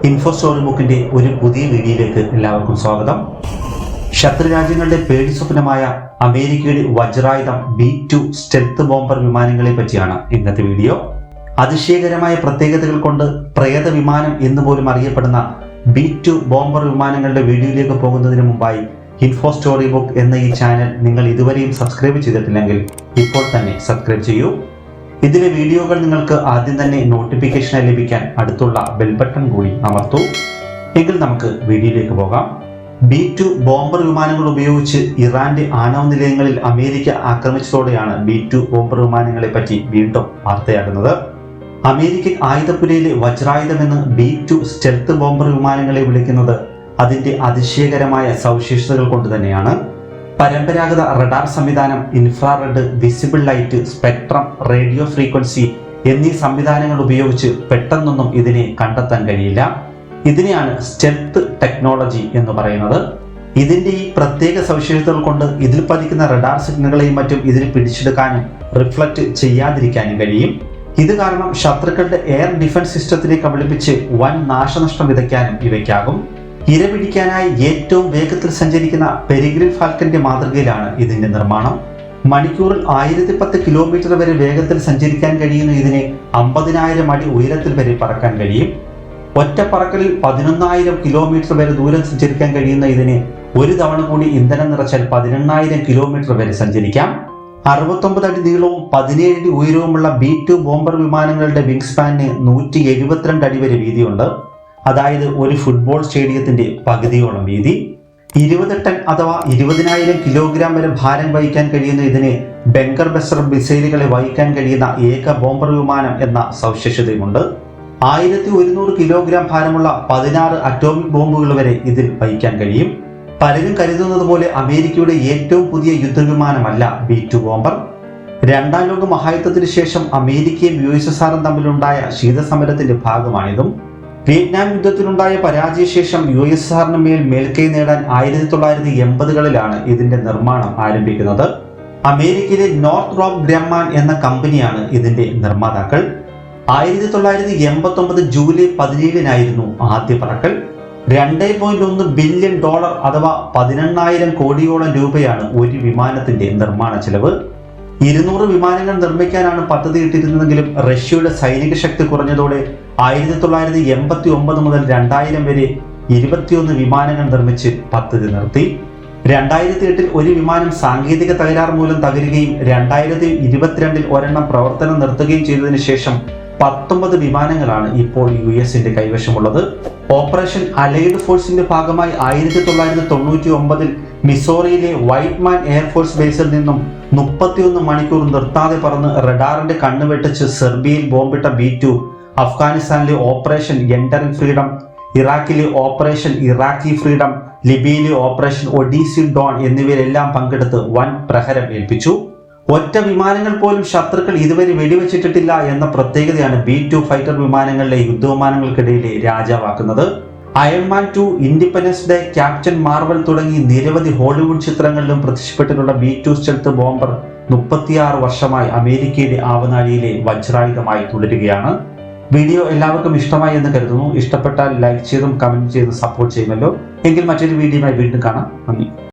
Info story ബുക്കിന്റെ ഒരു പുതിയ വീഡിയോയിലേക്ക് എല്ലാവർക്കും സ്വാഗതം. ശത്രുരാജ്യങ്ങളുടെ പേടി സ്വപ്നമായ അമേരിക്കയുടെ വജ്രായുധം B-2 സ്റ്റെൽത്ത് ബോംബർ വിമാനങ്ങളെ പറ്റിയാണ് ഇന്നത്തെ വീഡിയോ. അതിശയകരമായ പ്രത്യേകതകൾ കൊണ്ട് പ്രേത വിമാനം എന്ന് പോലും അറിയപ്പെടുന്ന B-2 ബോംബർ വിമാനങ്ങളുടെ വീഡിയോയിലേക്ക് പോകുന്നതിന് മുമ്പായി ഇൻഫോ സ്റ്റോറി ബുക്ക് എന്ന ഈ ചാനൽ നിങ്ങൾ ഇതുവരെയും സബ്സ്ക്രൈബ് ചെയ്തിട്ടില്ലെങ്കിൽ ഇപ്പോൾ തന്നെ സബ്സ്ക്രൈബ് ചെയ്യൂ. ഇതിലെ വീഡിയോകൾ നിങ്ങൾക്ക് ആദ്യം തന്നെ നോട്ടിഫിക്കേഷനായി ലഭിക്കാൻ അടുത്തുള്ള ബെൽ ബട്ടൺ കൂടി അമർത്തൂ. എങ്കിൽ നമുക്ക് വീഡിയോയിലേക്ക് പോകാം. B-2 ബോംബർ വിമാനങ്ങൾ ഉപയോഗിച്ച് ഇറാന്റെ ആണവ നിലയങ്ങളിൽ അമേരിക്ക ആക്രമിച്ചതോടെയാണ് B-2 ബോംബർ വിമാനങ്ങളെ പറ്റി വീണ്ടും വാർത്തയാകുന്നത്. അമേരിക്കൻ ആയുധപ്പുരയിലെ വജ്രായുധമെന്ന് B-2 സ്റ്റെൽത്ത് ബോംബർ വിമാനങ്ങളെ വിളിക്കുന്നത് അതിന്റെ അതിശയകരമായ സവിശേഷതകൾ കൊണ്ട് തന്നെയാണ്. പരമ്പരാഗത റഡാർ സംവിധാനം, infrared, visible light, spectrum, radio frequency എന്നീ സംവിധാനങ്ങൾ ഉപയോഗിച്ച് പെട്ടെന്നൊന്നും ഇതിനെ കണ്ടെത്താൻ കഴിയില്ല. ഇതിനെയാണ് സ്റ്റെൽത്ത് ടെക്നോളജി എന്ന് പറയുന്നത്. ഇതിന്റെ ഈ പ്രത്യേക സവിശേഷതകൾ കൊണ്ട് ഇതിൽ പതിക്കുന്ന റഡാർ സിഗ്നലുകളെയും മറ്റും ഇതിന് പിടിച്ചെടുക്കാനും റിഫ്ലക്റ്റ് ചെയ്യാതിരിക്കാനും കഴിയും. ഇത് കാരണം ശത്രുക്കളുടെ എയർ ഡിഫൻസ് സിസ്റ്റത്തിനെ കബളിപ്പിച്ച് വൻ നാശനഷ്ടം വിതയ്ക്കാനും ഇവയ്ക്കാകും. ഇരപിടിക്കാനായി ഏറ്റവും വേഗത്തിൽ സഞ്ചരിക്കുന്ന പെരിഗ്രിൻ ഫാൽക്കന്റെ മാതൃകയിലാണ് ഇതിന്റെ നിർമ്മാണം. മണിക്കൂറിൽ 1010 കിലോമീറ്റർ വരെ വേഗത്തിൽ സഞ്ചരിക്കാൻ കഴിയുന്ന ഇതിന് 50,000 അടി ഉയരത്തിൽ വരെ പറക്കാൻ കഴിയും. ഒറ്റ പറക്കലിൽ 11,000 കിലോമീറ്റർ വരെ ദൂരം സഞ്ചരിക്കാൻ കഴിയുന്ന ഇതിന് ഒരു തവണ കൂടി ഇന്ധനം നിറച്ചാൽ 18,000 കിലോമീറ്റർ വരെ സഞ്ചരിക്കാം. 69 അടി നീളവും 17 അടി ഉയരവുമുള്ള B-2 ബോംബർ വിമാനങ്ങളുടെ വിങ് സ്പാനിന് 172 അടി വരെ വീതിയുണ്ട്. അതായത് ഒരു ഫുട്ബോൾ സ്റ്റേഡിയത്തിന്റെ പകുതിയോളം വീതി. 20 ടൺ അഥവാ 20,000 കിലോഗ്രാം വരെ ഭാരം വഹിക്കാൻ കഴിയുന്ന ഇതിന് ബങ്കർ ബസ്റ്റർ മിസൈലുകളെ വഹിക്കാൻ കഴിയുന്ന ഏക ബോംബർ വിമാനം എന്ന സവിശേഷതയുമുണ്ട്. 1100 കിലോഗ്രാം ഭാരമുള്ള 16 അറ്റോമിക് ബോംബുകൾ വരെ ഇതിൽ വഹിക്കാൻ കഴിയും. പലരും കരുതുന്നത് പോലെ അമേരിക്കയുടെ ഏറ്റവും പുതിയ യുദ്ധവിമാനമല്ല B-2 ബോംബർ. രണ്ടാം ലോക മഹായുദ്ധത്തിന് ശേഷം അമേരിക്കയും USSRും തമ്മിലുണ്ടായ ശീതസമരത്തിന്റെ ഭാഗമാണിതും. വിയറ്റ്നാം യുദ്ധത്തിലുണ്ടായ പരാജയശേഷം USSRന് മേൽക്കൈ നേടാൻ 1980കളിലാണ് ഇതിന്റെ നിർമ്മാണം ആരംഭിക്കുന്നത്. അമേരിക്കയിലെ നോർത്ത് റോപ്പ് ഗ്രമ്മാൻ എന്ന കമ്പനിയാണ് ഇതിന്റെ നിർമ്മാതാക്കൾ. 1989 ജൂലൈ 17-നായിരുന്നു ആദ്യ പറക്കൽ. $2.1 ബില്യൺ അഥവാ 18,000 കോടിയോളം രൂപയാണ് ഒരു വിമാനത്തിന്റെ നിർമ്മാണ ചെലവ്. 200 വിമാനങ്ങൾ നിർമ്മിക്കാനാണ് പദ്ധതി ഇട്ടിരുന്നതെങ്കിലും റഷ്യയുടെ സൈനിക ശക്തി കുറഞ്ഞതോടെ 1989 മുതൽ 2000 വരെ 21 വിമാനങ്ങൾ നിർമ്മിച്ച് പദ്ധതി നിർത്തി. 2008 ഒരു വിമാനം സാങ്കേതിക തകരാർ മൂലം തകരുകയും 2022 ഒരെണ്ണം പ്രവർത്തനം നിർത്തുകയും ചെയ്തതിനു ശേഷം 19 വിമാനങ്ങളാണ് ഇപ്പോൾ US-ന്റെ കൈവശമുള്ളത്. ഓപ്പറേഷൻ അലൈഡ് ഫോഴ്സിന്റെ ഭാഗമായി 1999 മിസോറിയിലെ വൈറ്റ്മാൻ എയർഫോഴ്സ് ബേസിൽ നിന്നും 31 മണിക്കൂർ നിർത്താതെ പറന്ന് റഡാറിന്റെ കണ്ണുവെട്ടിച്ച് സെർബിയയിൽ ബോംബിട്ട B-2 അഫ്ഗാനിസ്ഥാനിലെ ഓപ്പറേഷൻ എൻഡറിംഗ് ഫ്രീഡം, ഇറാഖിലെ ഓപ്പറേഷൻ ഇറാഖി ഫ്രീഡം, ലിബിയയിലെ ഓപ്പറേഷൻ ഒഡീസി ഡോൺ എന്നിവയിലെല്ലാം പങ്കെടുത്ത് വൻ പ്രഹരം ഏൽപ്പിച്ചു. ഒറ്റ വിമാനങ്ങൾ പോലും ശത്രുക്കൾ ഇതുവരെ വെടിവെച്ചിട്ടില്ല എന്ന പ്രത്യേകതയാണ് B-2 ഫൈറ്റർ വിമാനങ്ങളിലെ യുദ്ധവിമാനങ്ങൾക്കിടയിലെ രാജാവാക്കുന്നത്. Iron Man 2, Independence Day, Captain Marvel തുടങ്ങി നിരവധി ഹോളിവുഡ് ചിത്രങ്ങളിലും പ്രത്യക്ഷപ്പെട്ടിട്ടുള്ള B-2 സ്റ്റെൽത്ത് ബോംബർ 36 വർഷമായി അമേരിക്കയുടെ ആവനാഴിയിലെ വജ്രായുധമായി തുടരുകയാണ്. വീഡിയോ എല്ലാവർക്കും ഇഷ്ടമായി എന്ന് കരുതുന്നു. ഇഷ്ടപ്പെട്ടാൽ ലൈക്ക് ചെയ്തും കമന്റ് ചെയ്തും സപ്പോർട്ട് ചെയ്യുമല്ലോ. എങ്കിൽ മറ്റൊരു വീഡിയോയുമായി വീണ്ടും കാണാം. നന്ദി.